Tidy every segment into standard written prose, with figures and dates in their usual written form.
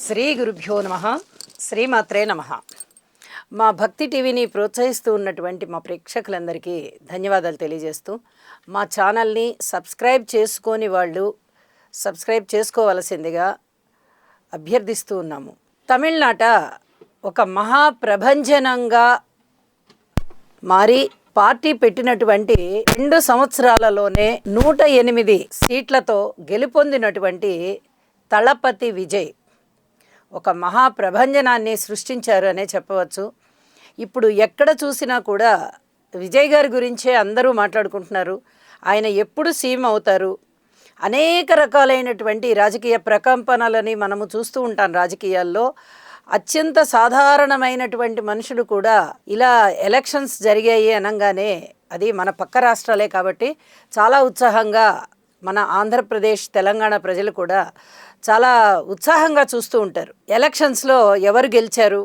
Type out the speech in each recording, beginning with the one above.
శ్రీ గురుభ్యో నమః. శ్రీమాత్రే నమః. మా భక్తి టీవీని ప్రోత్సహిస్తూ ఉన్నటువంటి మా ప్రేక్షకులందరికీ ధన్యవాదాలు తెలియజేస్తూ, మా ఛానల్ని సబ్స్క్రైబ్ చేసుకొని వాళ్ళు సబ్స్క్రైబ్ చేసుకోవలసిందిగా అభ్యర్థిస్తూ ఉన్నాము. తమిళనాట ఒక మహాప్రభంజనంగా మారి పార్టీ పెట్టినటువంటి 2 సంవత్సరాలలోనే 108 సీట్లతో గెలుపొందినటువంటి తలపతి విజయ్ ఒక మహాప్రభంజనాన్ని సృష్టించారు అనే చెప్పవచ్చు. ఇప్పుడు ఎక్కడ చూసినా కూడా విజయ్ గారి గురించే అందరూ మాట్లాడుకుంటున్నారు. ఆయన ఎప్పుడు సీఎం అవుతారు, అనేక రకాలైనటువంటి రాజకీయ ప్రకంపనలని మనము చూస్తూ ఉంటాం. రాజకీయాల్లో అత్యంత సాధారణమైనటువంటి మనుషులు కూడా ఇలా ఎలక్షన్స్ జరిగాయి అనగానే, అది మన పక్క రాష్ట్రాలే కాబట్టి చాలా ఉత్సాహంగా మన ఆంధ్రప్రదేశ్ తెలంగాణ ప్రజలు కూడా చాలా ఉత్సాహంగా చూస్తూ ఉంటారు. ఎలక్షన్స్లో ఎవరు గెలిచారు,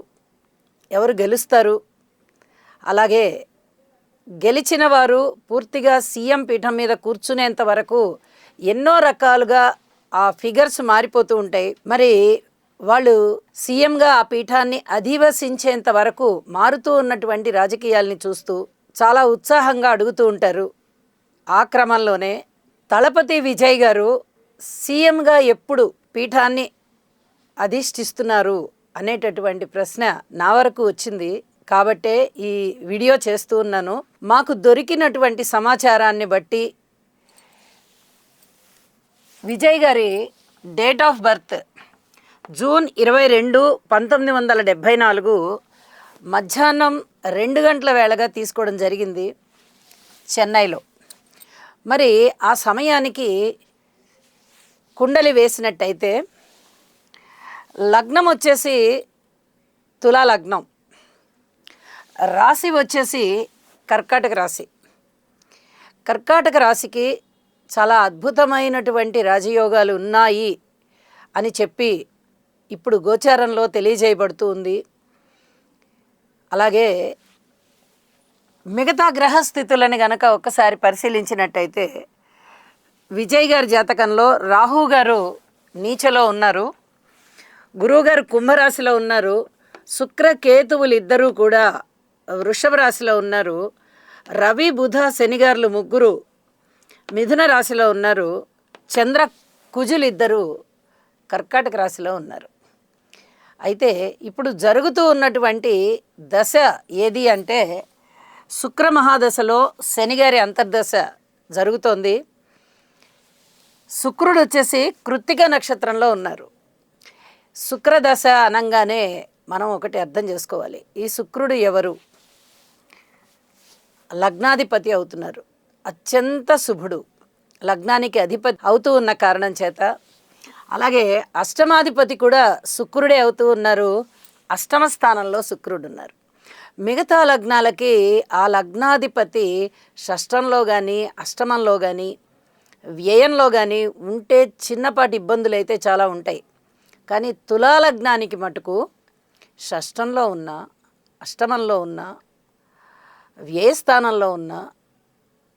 ఎవరు గెలుస్తారు, అలాగే గెలిచిన వారు పూర్తిగా సీఎం పీఠం మీద కూర్చునేంత వరకు ఎన్నో రకాలుగా ఆ ఫిగర్స్ మారిపోతూ ఉంటాయి. మరి వాళ్ళు సీఎంగా ఆ పీఠాన్ని అధివసించేంత వరకు మారుతూ ఉన్నటువంటి రాజకీయాల్ని చూస్తూ చాలా ఉత్సాహంగా అడుగుతూ ఉంటారు. ఆ క్రమంలోనే తలపతి విజయ్ గారు సీఎంగా ఎప్పుడు పీఠాన్ని అధిష్ఠిస్తున్నారు అనేటటువంటి ప్రశ్న నా వరకు వచ్చింది. కాబట్టే ఈ వీడియో చేస్తూ ఉన్నాను. మాకు దొరికినటువంటి సమాచారాన్ని బట్టి విజయ్ గారి డేట్ ఆఫ్ బర్త్ జూన్ 22, 1974 మధ్యాహ్నం 2 గంటల వేళగా తీసుకోవడం జరిగింది చెన్నైలో. మరి ఆ సమయానికి కుండలి వేసినట్టయితే లగ్నం వచ్చేసి తులా లగ్నం, రాశి వచ్చేసి కర్కాటక రాశి. కర్కాటక రాశికి చాలా అద్భుతమైనటువంటి రాజయోగాలు ఉన్నాయి అని చెప్పి ఇప్పుడు గోచారంలో తెలియజేయబడుతూ ఉంది. అలాగే మిగతా గ్రహస్థితులను గనక ఒక్కసారి పరిశీలించినట్టయితే విజయ్ గారి జాతకంలో రాహు గారు నీచలో ఉన్నారు, గురువు గారు కుంభరాశిలో ఉన్నారు, శుక్ర కేతువులు ఇద్దరూ కూడా వృషభ రాశిలో ఉన్నారు, రవి బుధ శనిగారులు ముగ్గురు మిథున రాశిలో ఉన్నారు, చంద్ర కుజులు ఇద్దరు కర్కాటక రాశిలో ఉన్నారు. అయితే ఇప్పుడు జరుగుతూ ఉన్నటువంటి దశ ఏది అంటే శుక్ర మహాదశలో శనిగారి అంతర్దశ జరుగుతోంది. శుక్రుడు వచ్చేసి కృత్తిక నక్షత్రంలో ఉన్నారు. శుక్రదశ అనగానే మనం ఒకటి అర్థం చేసుకోవాలి. ఈ శుక్రుడు ఎవరు? లగ్నాధిపతి అవుతున్నారు. అత్యంత శుభుడు, లగ్నానికి అధిపతి అవుతూ ఉన్న కారణం చేత, అలాగే అష్టమాధిపతి కూడా శుక్రుడే అవుతూ ఉన్నారు. అష్టమ స్థానంలో శుక్రుడు ఉన్నారు. మిగతా లగ్నాలకి ఆ లగ్నాధిపతి షష్టంలో కానీ అష్టమంలో కానీ వ్యయంలో కానీ ఉంటే చిన్నపాటి ఇబ్బందులు అయితే చాలా ఉంటాయి. కానీ తులా లగ్నానికి మటుకు షష్టంలో ఉన్న, అష్టమంలో ఉన్న, వ్యయస్థానంలో ఉన్న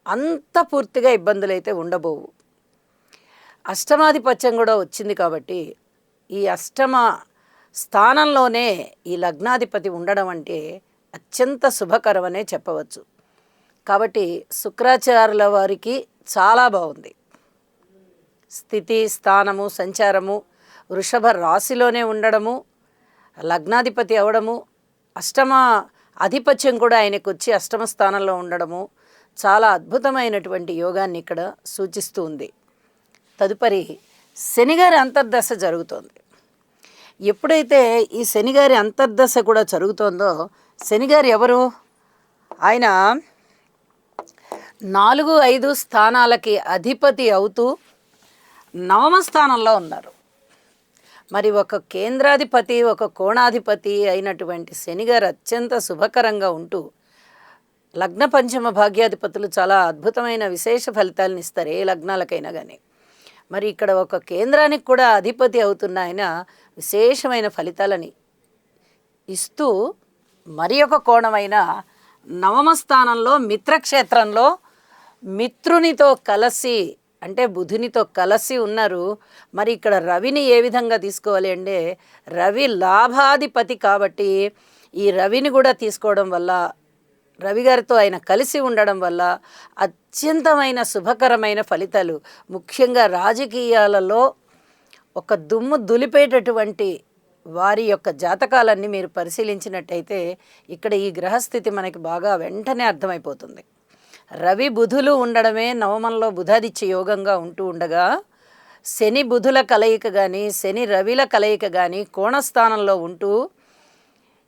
అంత పూర్తిగా ఇబ్బందులు అయితే ఉండబోవు. అష్టమాధిపత్యం కూడా వచ్చింది కాబట్టి ఈ అష్టమ స్థానంలోనే ఈ లగ్నాధిపతి ఉండడం అంటే అత్యంత శుభకరమనే చెప్పవచ్చు. కాబట్టి శుక్రాచార్యుల వారికి చాలా బాగుంది. స్థితి, స్థానము, సంచారము, వృషభ రాశిలోనే ఉండడము, లగ్నాధిపతి అవడము, అష్టమ ఆధిపత్యం కూడా ఆయనకు వచ్చి అష్టమ స్థానంలో ఉండడము చాలా అద్భుతమైనటువంటి యోగాన్ని ఇక్కడ సూచిస్తూ ఉంది. తదుపరి శనిగారి అంతర్దశ జరుగుతోంది. ఎప్పుడైతే ఈ శనిగారి అంతర్దశ కూడా జరుగుతోందో, శనిగారు ఎవరు? ఆయన 4, 5 స్థానాలకి అధిపతి అవుతూ నవమ స్థానంలో ఉన్నారు. మరి ఒక కేంద్రాధిపతి, ఒక కోణాధిపతి అయినటువంటి శనిగారు అత్యంత శుభకరంగా ఉంటూ లగ్న పంచమ భాగ్యాధిపతులు చాలా అద్భుతమైన విశేష ఫలితాలను ఇస్తారు ఏ లగ్నాలకైనా కానీ. మరి ఇక్కడ ఒక కేంద్రానికి కూడా అధిపతి అవుతున్న ఆయన విశేషమైన ఫలితాలని ఇస్తూ మరి ఒక కోణమైన నవమ స్థానంలో మిత్రక్షేత్రంలో మిత్రునితో కలిసి అంటే బుధునితో కలిసి ఉన్నారు. మరి ఇక్కడ రవిని ఏ విధంగా తీసుకోవాలి అంటే, రవి లాభాధిపతి కాబట్టి ఈ రవిని కూడా తీసుకోవడం వల్ల, రవి గారితో ఆయన కలిసి ఉండడం వల్ల అత్యంతమైన శుభకరమైన ఫలితాలు, ముఖ్యంగా రాజకీయాలలో ఒక దుమ్ము దులిపేటటువంటి వారి యొక్క జాతకాలన్నీ మీరు పరిశీలించినట్టయితే ఇక్కడ ఈ గ్రహస్థితి మనకి బాగా వెంటనే అర్థమైపోతుంది. రవి బుధులు ఉండడమే నవమంలో బుధాదిత్య యోగంగా ఉంటూ ఉండగా, శని బుధుల కలయిక కానీ శని రవిల కలయిక కానీ కోణస్థానంలో ఉంటూ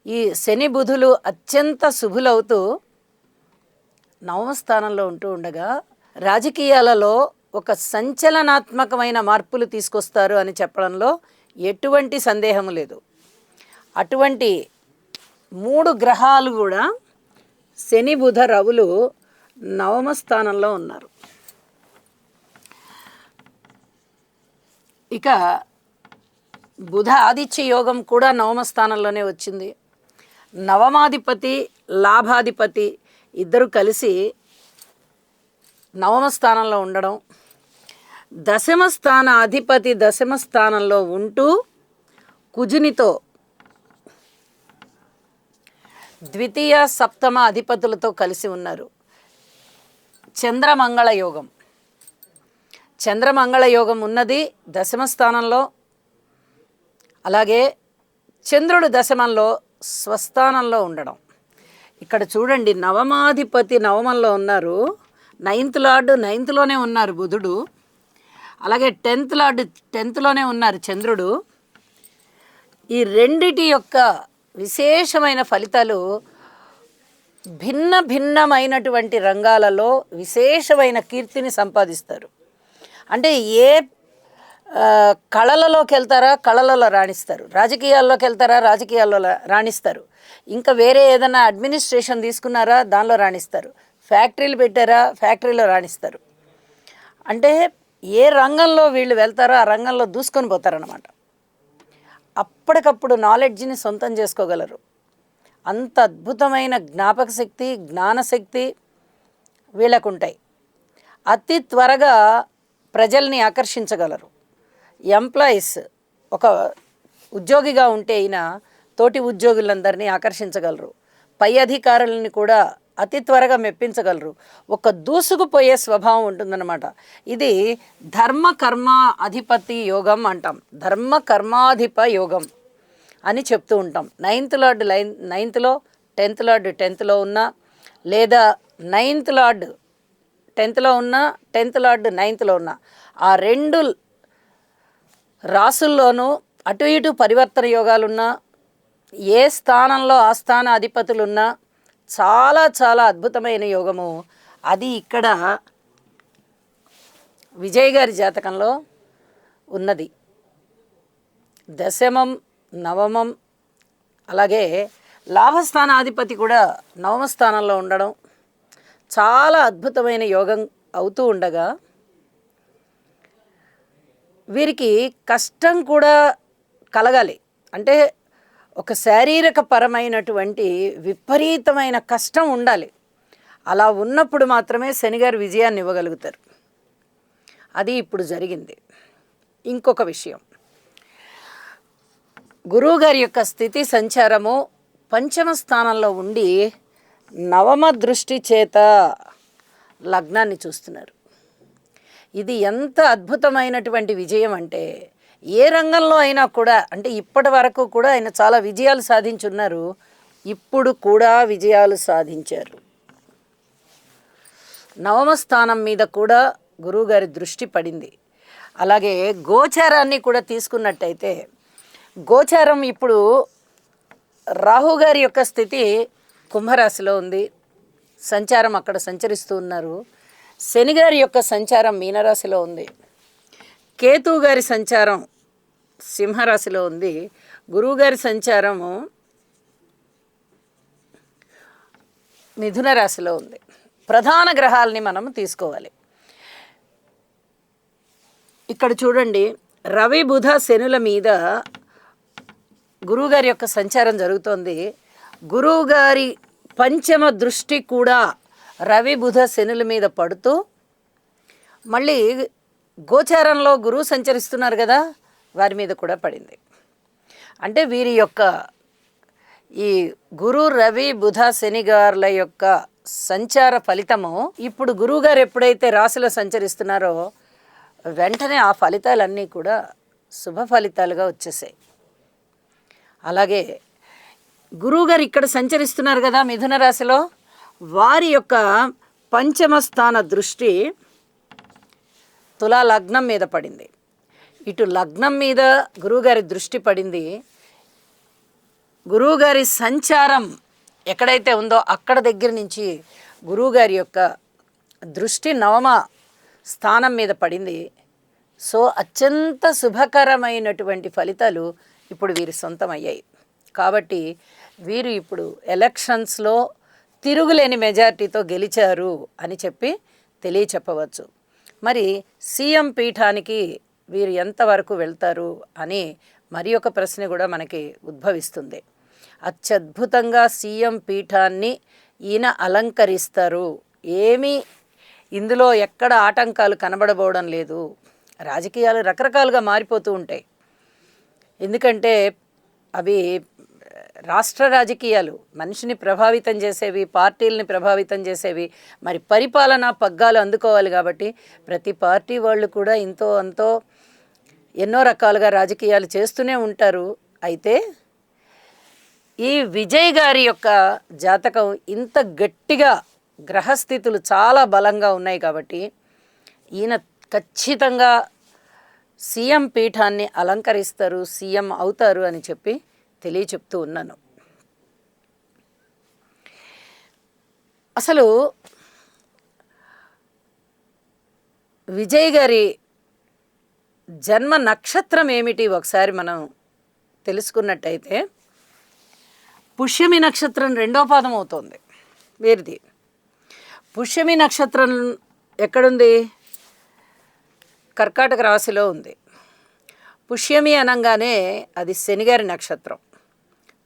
ఈ శని బుధులు అత్యంత శుభులవుతూ నవమస్థానంలో ఉంటూ ఉండగా రాజకీయాలలో ఒక సంచలనాత్మకమైన మార్పులు తీసుకొస్తారు అని చెప్పడంలో ఎటువంటి సందేహం లేదు. అటువంటి 3 గ్రహాలు కూడా శని బుధ రవులు నవమ స్థానంలో ఉన్నారు. ఇక బుధ ఆదిత్య యోగం కూడా నవమ స్థానంలోనే వచ్చింది. నవమాధిపతి లాభాధిపతి ఇద్దరు కలిసి నవమ స్థానంలో ఉండడం, దశమ స్థాన అధిపతి దశమ స్థానంలో ఉంటూ కుజునితో ద్వితీయ సప్తమ అధిపతులతో కలిసి ఉన్నారు. చంద్రమంగళ యోగం, చంద్రమంగళ యోగం ఉన్నది దశమ స్థానంలో. అలాగే చంద్రుడు దశమంలో స్వస్థానంలో ఉండడం. ఇక్కడ చూడండి, నవమాధిపతి నవమంలో ఉన్నారు, 9th లార్డ్ 9thలోనే ఉన్నారు బుధుడు, అలాగే 10th లార్డ్ 10thలోనే ఉన్నారు చంద్రుడు. ఈ రెండిటి యొక్క విశేషమైన ఫలితాలు భిన్న భిన్నమైనటువంటి రంగాలలో విశేషమైన కీర్తిని సంపాదిస్తారు. అంటే ఏ కళలలోకి వెళ్తారా కళలలో రాణిస్తారు, రాజకీయాల్లోకి వెళ్తారా రాజకీయాల్లో రాణిస్తారు, ఇంకా వేరే ఏదైనా అడ్మినిస్ట్రేషన్ తీసుకున్నారా దానిలో రాణిస్తారు, ఫ్యాక్టరీలు పెట్టారా ఫ్యాక్టరీలో రాణిస్తారు. అంటే ఏ రంగంలో వీళ్ళు వెళ్తారో ఆ రంగంలో దూసుకొని పోతారన్నమాట. అప్పటికప్పుడు నాలెడ్జ్ని సొంతం చేసుకోగలరు. అంత అద్భుతమైన జ్ఞాపక శక్తి జ్ఞానశక్తి వీళ్ళకుంటాయి. అతి త్వరగా ప్రజల్ని ఆకర్షించగలరు. ఎంప్లాయీస్ ఒక ఉద్యోగిగా ఉంటే అయినా తోటి ఉద్యోగులందరినీ ఆకర్షించగలరు. పై అధికారులని కూడా అతి త్వరగా మెప్పించగలరు. ఒక దూసుకుపోయే స్వభావం ఉంటుందన్నమాట. ఇది ధర్మ కర్మ అధిపతి యోగం అంటాం, ధర్మ కర్మాధిప యోగం అని చెప్తూ ఉంటాం. 9th లార్డ్ 9thలో 10th లార్డ్ 10thలో ఉన్నా, లేదా 9th లార్డ్ 10thలో ఉన్నా 10th లార్డ్ 9thలో ఉన్నా, ఆ 2 రాసుల్లోనూ అటు ఇటు పరివర్తన యోగాలున్నా, ఏ స్థానంలో ఆ స్థాన అధిపతులున్నా చాలా చాలా అద్భుతమైన యోగము. అది ఇక్కడ విజయ్ గారి జాతకంలో ఉన్నది. దశమం నవమం అలాగే లాభస్థానాధిపతి కూడా నవమ స్థానంలో ఉండడం చాలా అద్భుతమైన యోగం అవుతూ ఉండగా, వీరికి కష్టం కూడా కలగాలి. అంటే ఒక శారీరక పరమైనటువంటి విపరీతమైన కష్టం ఉండాలి. అలా ఉన్నప్పుడు మాత్రమే శనిగారు విజయాన్ని ఇవ్వగలుగుతారు. అది ఇప్పుడు జరిగింది. ఇంకొక విషయం, గురువుగారి యొక్క స్థితి సంచారము పంచమ స్థానంలో ఉండి నవమ దృష్టి చేత లగ్నాన్ని చూస్తున్నారు. ఇది ఎంత అద్భుతమైనటువంటి విజయం అంటే, ఏ రంగంలో అయినా కూడా, అంటే ఇప్పటి వరకు కూడా ఆయన చాలా విజయాలు సాధించున్నారు, ఇప్పుడు కూడా విజయాలు సాధించారు. నవమ స్థానం మీద కూడా గురువుగారి దృష్టి పడింది. అలాగే గోచారాన్ని కూడా తీసుకున్నట్టయితే, గోచారం ఇప్పుడు రాహుగారి యొక్క స్థితి కుంభరాశిలో ఉంది, సంచారం అక్కడ సంచరిస్తూ ఉన్నారు. శనిగారి యొక్క సంచారం మీనరాశిలో ఉంది, కేతు గారి సంచారం సింహరాశిలో ఉంది, గురువుగారి సంచారము మిథున రాశిలో ఉంది. ప్రధాన గ్రహాలని మనం తీసుకోవాలి. ఇక్కడ చూడండి, రవి బుధ శనుల మీద గురువుగారి యొక్క సంచారం జరుగుతోంది. గురువుగారి పంచమ దృష్టి కూడా రవి బుధ శనుల మీద పడుతూ, మళ్ళీ గోచారంలో గురువు సంచరిస్తున్నారు కదా, వారి మీద కూడా పడింది. అంటే వీరి యొక్క ఈ గురు రవి బుధ శని గారుల యొక్క సంచార ఫలితము ఇప్పుడు గురువుగారు ఎప్పుడైతే రాశిలో సంచరిస్తున్నారో వెంటనే ఆ ఫలితాలన్నీ కూడా శుభ ఫలితాలుగా వచ్చేసాయి. అలాగే గురువుగారు ఇక్కడ సంచరిస్తున్నారు కదా మిథున రాశిలో, వారి యొక్క పంచమ స్థాన దృష్టి తులా లగ్నం మీద పడింది. ఇటు లగ్నం మీద గురువుగారి దృష్టి పడింది. గురువుగారి సంచారం ఎక్కడైతే ఉందో అక్కడ దగ్గర నుంచి గురువుగారి యొక్క దృష్టి నవమ స్థానం మీద పడింది. సో అత్యంత శుభకరమైనటువంటి ఫలితాలు ఇప్పుడు వీరి సొంతమయ్యాయి. కాబట్టి వీరు ఇప్పుడు ఎలక్షన్స్లో తిరుగులేని మెజార్టీతో గెలిచారు అని చెప్పి తెలియచెప్పవచ్చు. మరి సీఎం పీఠానికి వీరు ఎంతవరకు వెళ్తారు అని మరి ఒక ప్రశ్న కూడా మనకి ఉద్భవిస్తుంది. అత్యద్భుతంగా సీఎం పీఠాన్ని ఈయన అలంకరిస్తారు. ఏమీ ఇందులో ఎక్కడ ఆటంకాలు కనబడబోవడం లేదు. రాజకీయాలు రకరకాలుగా మారిపోతూ ఉంటాయి. ఎందుకంటే అవి రాష్ట్ర రాజకీయాలు మనిషిని ప్రభావితం చేసేవి, పార్టీలని ప్రభావితం చేసేవి. మరి పరిపాలనా పగ్గాలు అందుకోవాలి కాబట్టి ప్రతి పార్టీ వాళ్ళు కూడా ఇంతో అంతో ఎన్నో రకాలుగా రాజకీయాలు చేస్తూనే ఉంటారు. అయితే ఈ విజయ్ గారి యొక్క జాతకం ఇంత గట్టిగా గ్రహస్థితులు చాలా బలంగా ఉన్నాయి కాబట్టి ఈయన ఖచ్చితంగా సీఎం పీఠాన్ని అలంకరిస్తారు, సీఎం అవుతారు అని చెప్పి తెలియచెప్తూ ఉన్నాను. అసలు విజయ్ గారి జన్మ నక్షత్రం ఏమిటి ఒకసారి మనం తెలుసుకున్నట్టయితే పుష్యమి నక్షత్రం 2వ పాదం అవుతుంది వీరిది. పుష్యమి నక్షత్రం ఎక్కడుంది? కర్కాటక రాశిలో ఉంది. పుష్యమి అనగానే అది శనిగారి నక్షత్రం.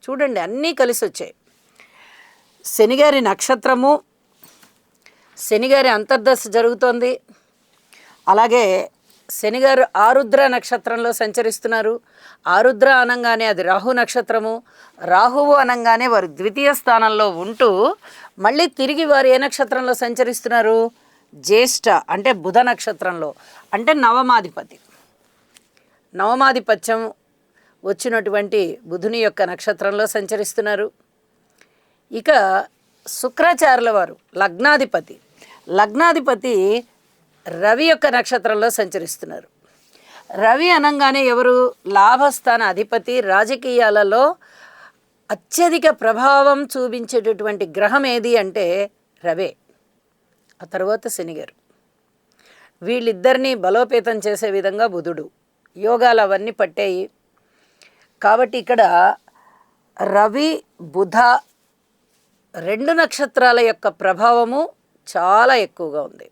చూడండి అన్నీ కలిసి వచ్చాయి. శనిగారి నక్షత్రము, శనిగారి అంతర్దశ జరుగుతోంది. అలాగే శనిగారు ఆరుద్ర నక్షత్రంలో సంచరిస్తున్నారు. ఆరుద్ర అనగానే అది రాహు నక్షత్రము. రాహువు అనగానే వారు ద్వితీయ స్థానంలో ఉంటూ మళ్ళీ తిరిగి వారు ఏ నక్షత్రంలో సంచరిస్తున్నారు? జ్యేష్ఠ అంటే బుధ నక్షత్రంలో, అంటే నవమాధిపతి. నవమాధిపత్యం వచ్చినటువంటి బుధుని యొక్క నక్షత్రంలో సంచరిస్తున్నారు. ఇక శుక్రాచార్యుల వారు లగ్నాధిపతి. లగ్నాధిపతి రవి యొక్క నక్షత్రంలో సంచరిస్తున్నారు. రవి అనగానే ఎవరు? లాభస్థాన అధిపతి. రాజకీయాలలో అత్యధిక ప్రభావం చూపించేటటువంటి గ్రహం ఏది అంటే రవే. ఆ తర్వాత శనిగారు. వీళ్ళిద్దరినీ బలోపేతం చేసే విధంగా బుధుడు. యోగాలు అవన్నీ పట్టాయి. కాబట్టి ఇక్కడ రవి బుధ 2 నక్షత్రాల యొక్క ప్రభావము చాలా ఎక్కువగా ఉంది.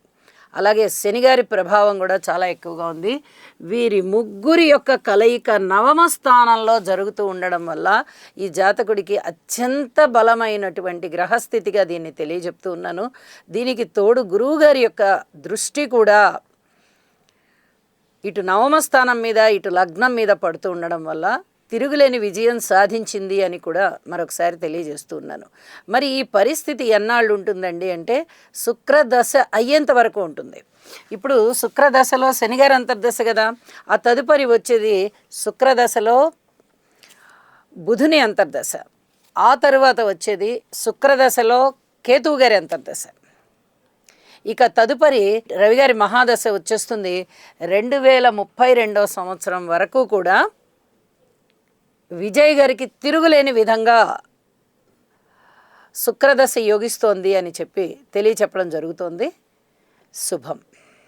అలాగే శనిగారి ప్రభావం కూడా చాలా ఎక్కువగా ఉంది. వీరి ముగ్గురి యొక్క కలయిక నవమ స్థానంలో జరుగుతూ ఉండడం వల్ల ఈ జాతకుడికి అత్యంత బలమైనటువంటి గ్రహస్థితిగా దీన్ని తెలియజెప్తూ ఉన్నాను. దీనికి తోడు గురువుగారి యొక్క దృష్టి కూడా ఇటు నవమ స్థానం మీద ఇటు లగ్నం మీద పడుతూ ఉండడం వల్ల తిరుగులేని విజయం సాధించింది అని కూడా మరొకసారి తెలియజేస్తూ ఉన్నాను. మరి ఈ పరిస్థితి ఎన్నాళ్ళు ఉంటుందండి అంటే శుక్రదశ అయ్యేంత వరకు ఉంటుంది. ఇప్పుడు శుక్రదశలో శనిగారి అంతర్దశ కదా, ఆ తదుపరి వచ్చేది శుక్రదశలో బుధుని అంతర్దశ, ఆ తరువాత వచ్చేది శుక్రదశలో కేతువు గారి అంతర్దశ. ఇక తదుపరి రవిగారి మహాదశ వచ్చేస్తుంది. 2032వ సంవత్సరం వరకు కూడా విజయ్ గారికి తిరుగులేని విధంగా శుక్రదశ యోగిస్తోంది అని చెప్పి తెలియచెప్పడం జరుగుతోంది. శుభం.